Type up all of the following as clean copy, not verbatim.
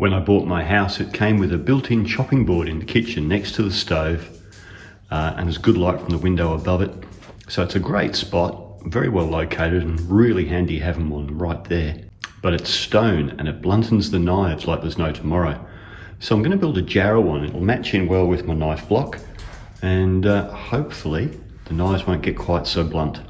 When I bought my house, it came with a built-in chopping board in the kitchen next to the stove, and there's good light from the window above it. So it's a great spot, very well located, and really handy having one right there. But it's stone and it bluntens the knives like there's no tomorrow. So I'm going to build a jarrah one. It'll match in well with my knife block, and hopefully the knives won't get quite so blunt.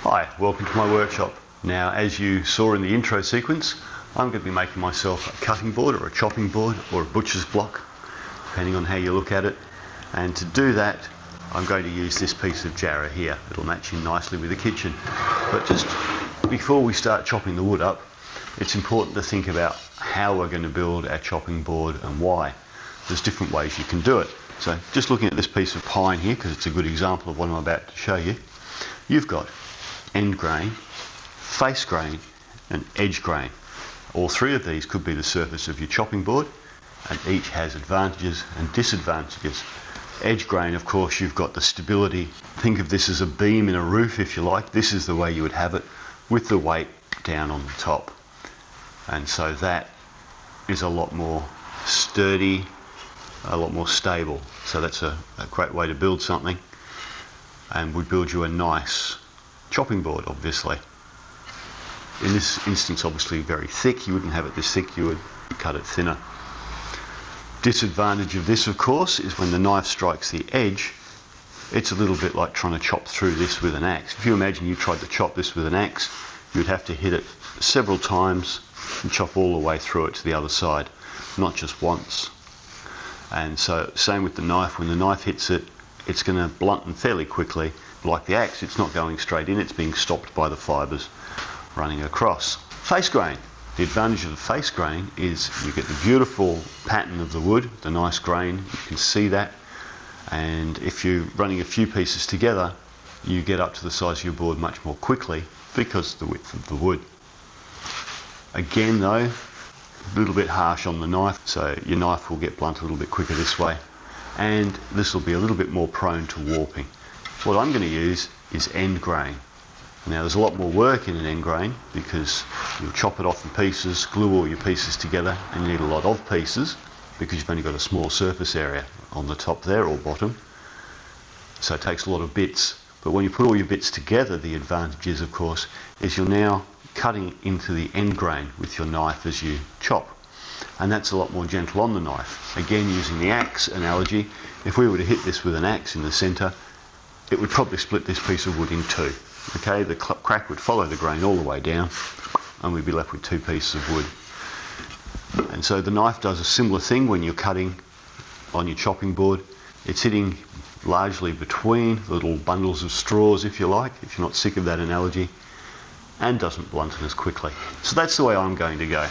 Hi, welcome to my workshop. Now, as you saw in the intro sequence, I'm going to be making myself a cutting board or a chopping board or a butcher's block, depending on how you look at it. And to do that, I'm going to use this piece of jarrah here. It'll match in nicely with the kitchen. But just before we start chopping the wood up, it's important to think about how we're going to build our chopping board and why. There's different ways you can do it. So just looking at this piece of pine here, because it's a good example of what I'm about to show you, you've got end grain, face grain and edge grain. All three of these could be the surface of your chopping board, and each has advantages and disadvantages. Edge grain, of course, you've got the stability. Think of this as a beam in a roof, if you like. This is the way you would have it, with the weight down on the top. And so that is a lot more sturdy, a lot more stable. So that's a great way to build something, and would build you a nice chopping board, obviously. In this instance, obviously very thick. You wouldn't have it this thick, you would cut it thinner. Disadvantage of this, of course, is when the knife strikes the edge, it's a little bit like trying to chop through this with an axe. If you imagine you tried to chop this with an axe, you'd have to hit it several times and chop all the way through it to the other side, not just once. And so same with the knife. When the knife hits it, it's going to blunten fairly quickly. Like the axe, it's not going straight in, it's being stopped by the fibres running across. Face grain. The advantage of the face grain is you get the beautiful pattern of the wood, the nice grain, you can see that. And if you're running a few pieces together, you get up to the size of your board much more quickly because of the width of the wood. Again though, a little bit harsh on the knife, so your knife will get blunt a little bit quicker this way. And this will be a little bit more prone to warping. What I'm going to use is end grain. Now there's a lot more work in an end grain because you'll chop it off in pieces, glue all your pieces together, and you need a lot of pieces because you've only got a small surface area on the top there or bottom. So it takes a lot of bits. But when you put all your bits together, the advantage is, of course, is you're now cutting into the end grain with your knife as you chop. And that's a lot more gentle on the knife. Again, using the axe analogy, if we were to hit this with an axe in the centre, it would probably split this piece of wood in two. Okay, the crack would follow the grain all the way down, and we'd be left with two pieces of wood. And so the knife does a similar thing when you're cutting on your chopping board. It's hitting largely between little bundles of straws, if you like, if you're not sick of that analogy, and doesn't blunten as quickly. So that's the way I'm going to go.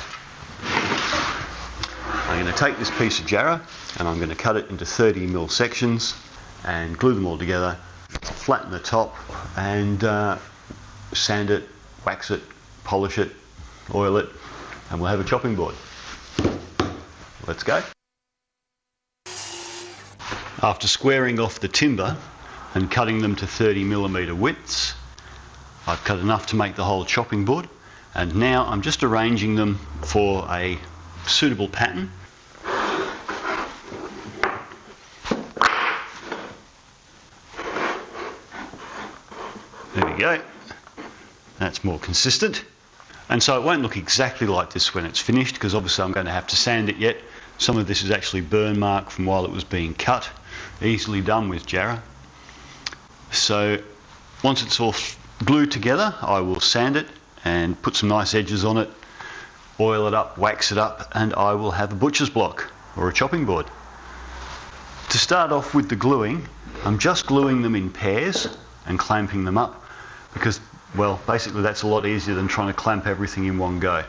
I'm going to take this piece of jarrah and I'm going to cut it into 30mm sections and glue them all together, flatten the top and sand it, wax it, polish it, oil it, and we'll have a chopping board. Let's go. After squaring off the timber and cutting them to 30mm widths, I've cut enough to make the whole chopping board, and now I'm just arranging them for a suitable pattern. There we go. That's more consistent. And so it won't look exactly like this when it's finished, because obviously I'm going to have to sand it yet. Some of this is actually burn mark from while it was being cut. Easily done with jarrah. So once it's all glued together, I will sand it and put some nice edges on it, oil it up, wax it up, and I will have a butcher's block or a chopping board. To start off with the gluing, I'm just gluing them in pairs and clamping them up because, well, basically that's a lot easier than trying to clamp everything in one go.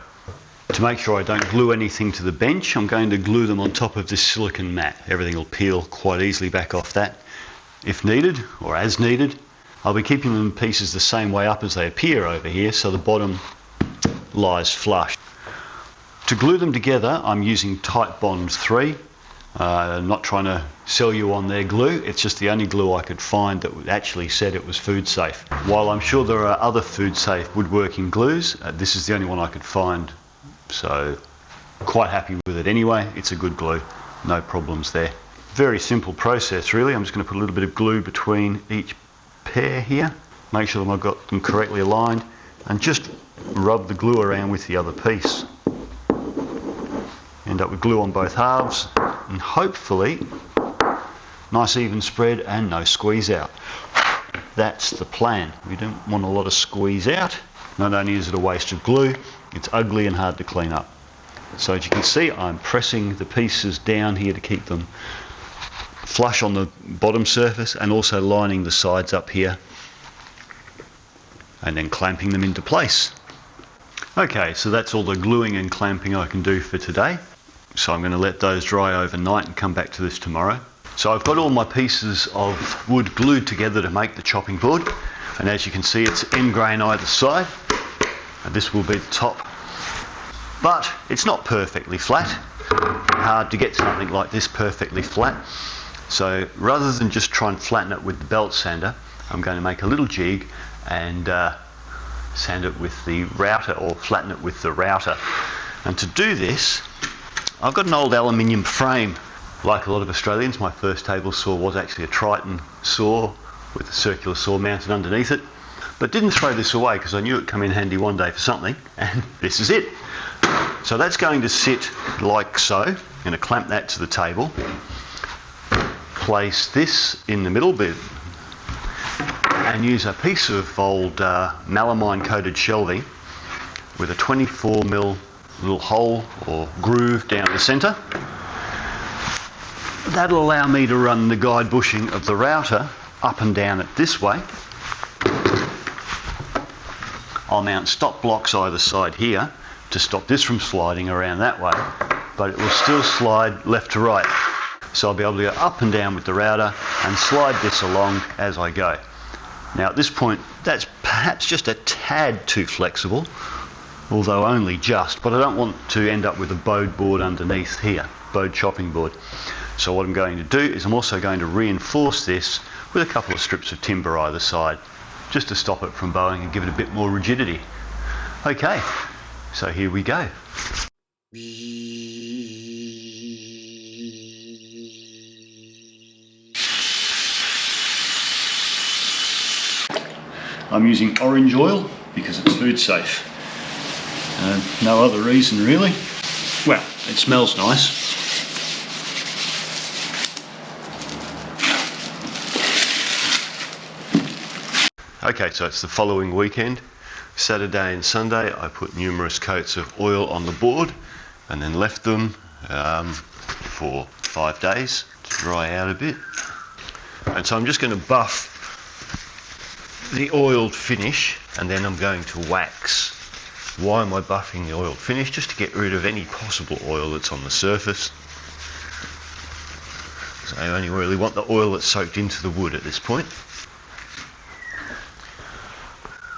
To make sure I don't glue anything to the bench, I'm going to glue them on top of this silicone mat. Everything will peel quite easily back off that. If needed, or as needed, I'll be keeping them in pieces the same way up as they appear over here, so the bottom lies flush. To glue them together, I'm using Titebond 3. I'm not trying to sell you on their glue, it's just the only glue I could find that actually said it was food safe. While I'm sure there are other food safe woodworking glues, this is the only one I could find, so quite happy with it anyway. It's a good glue, no problems there. Very simple process really. I'm just going to put a little bit of glue between each pair here, make sure that I've got them correctly aligned, and just rub the glue around with the other piece. End up with glue on both halves, and hopefully nice even spread and no squeeze out. That's the plan. We don't want a lot of squeeze out. Not only is it a waste of glue, it's ugly and hard to clean up. So as you can see, I'm pressing the pieces down here to keep them flush on the bottom surface, and also lining the sides up here, and then clamping them into place. Okay, so that's all the gluing and clamping I can do for today. So I'm going to let those dry overnight and come back to this tomorrow. So I've got all my pieces of wood glued together to make the chopping board, and as you can see, it's end grain either side, and this will be the top. But it's not perfectly flat. Hard to get something like this perfectly flat. So rather than just try and flatten it with the belt sander, I'm going to make a little jig and sand it with the router, or flatten it with the router. And to do this, I've got an old aluminium frame. Like a lot of Australians, my first table saw was actually a Triton saw with a circular saw mounted underneath it. But didn't throw this away because I knew it'd come in handy one day for something, and this is it. So that's going to sit like so. I'm going to clamp that to the table. Place this in the middle bit and use a piece of old melamine coated shelving with a 24mm little hole or groove down the centre. That'll allow me to run the guide bushing of the router up and down it this way. I'll mount stop blocks either side here to stop this from sliding around that way, but it will still slide left to right. So I'll be able to go up and down with the router and slide this along as I go. Now at this point, that's perhaps just a tad too flexible, although only just, but I don't want to end up with a bowed board underneath here, bowed chopping board. So what I'm going to do is I'm also going to reinforce this with a couple of strips of timber either side, just to stop it from bowing and give it a bit more rigidity. Okay, so here we go. I'm using orange oil because it's food safe. No other reason really. Well, it smells nice. Okay, so it's the following weekend. Saturday and Sunday I put numerous coats of oil on the board and then left them for 5 days to dry out a bit. And so I'm just going to buff the oiled finish, and then I'm going to wax. Why am I buffing the oiled finish? Just to get rid of any possible oil that's on the surface. So I only really want the oil that's soaked into the wood at this point.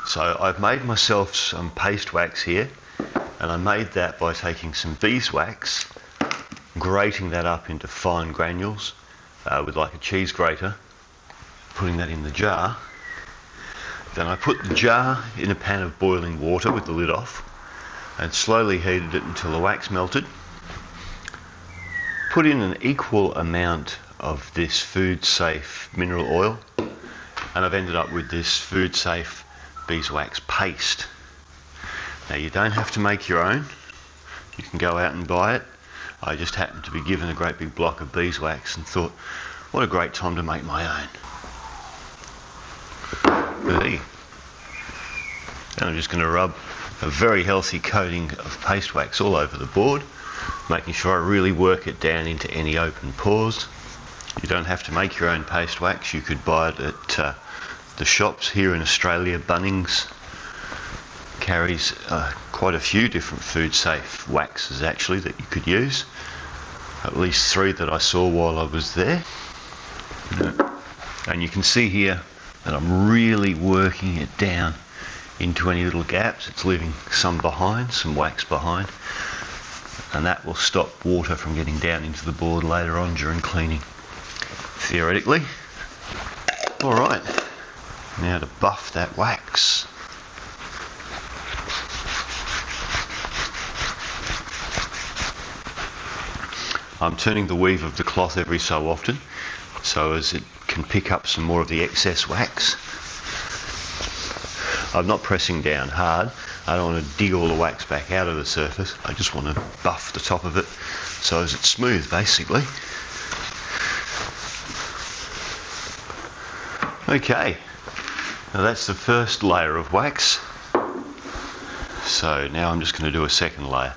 So I've made myself some paste wax here, and I made that by taking some beeswax, grating that up into fine granules with like a cheese grater, putting that in the jar. Then I put the jar in a pan of boiling water with the lid off and slowly heated it until the wax melted. Put in an equal amount of this food safe mineral oil, and I've ended up with this food safe beeswax paste. Now you don't have to make your own, you can go out and buy it. I just happened to be given a great big block of beeswax and thought, what a great time to make my own. And I'm just going to rub a very healthy coating of paste wax all over the board, making sure I really work it down into any open pores. You don't have to make your own paste wax, you could buy it at the shops here in Australia. Bunnings carries quite a few different food safe waxes actually that you could use. At least 3 that I saw while I was there. And you can see here that I'm really working it down into any little gaps. It's leaving some behind, some wax behind. and that will stop water from getting down into the board later on during cleaning, theoretically. Alright, now to buff that wax. I'm turning the weave of the cloth every so often so as it can pick up some more of the excess wax. I'm not pressing down hard. I don't want to dig all the wax back out of the surface. I just want to buff the top of it so as it's smooth, basically. Okay, now that's the first layer of wax. So now I'm just going to do a second layer.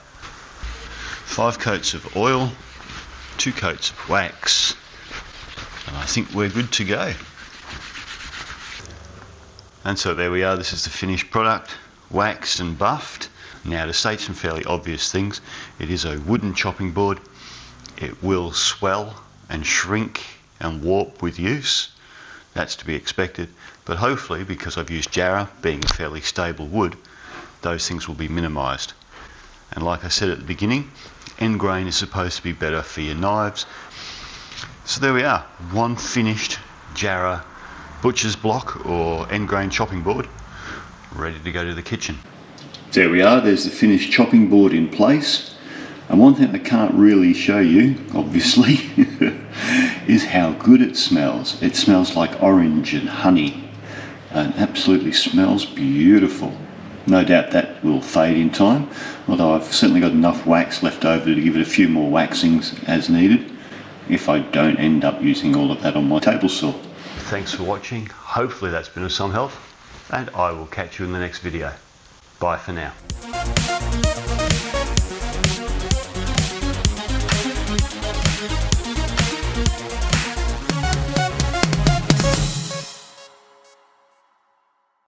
5 coats of oil, 2 coats of wax, and I think we're good to go. And so there we are, this is the finished product, waxed and buffed. Now to state some fairly obvious things, it is a wooden chopping board. It will swell and shrink and warp with use. That's to be expected, but hopefully, because I've used Jarrah being a fairly stable wood, those things will be minimised. And like I said at the beginning, end grain is supposed to be better for your knives. So there we are, one finished Jarrah butcher's block or end grain chopping board ready to go to the kitchen. There we are, there's the finished chopping board in place. And one thing I can't really show you, obviously, is how good it smells. It smells like orange and honey and absolutely smells beautiful. No doubt that will fade in time, although I've certainly got enough wax left over to give it a few more waxings as needed, if I don't end up using all of that on my table saw. Thanks for watching, hopefully that's been of some help, and I will catch you in the next video. Bye for now.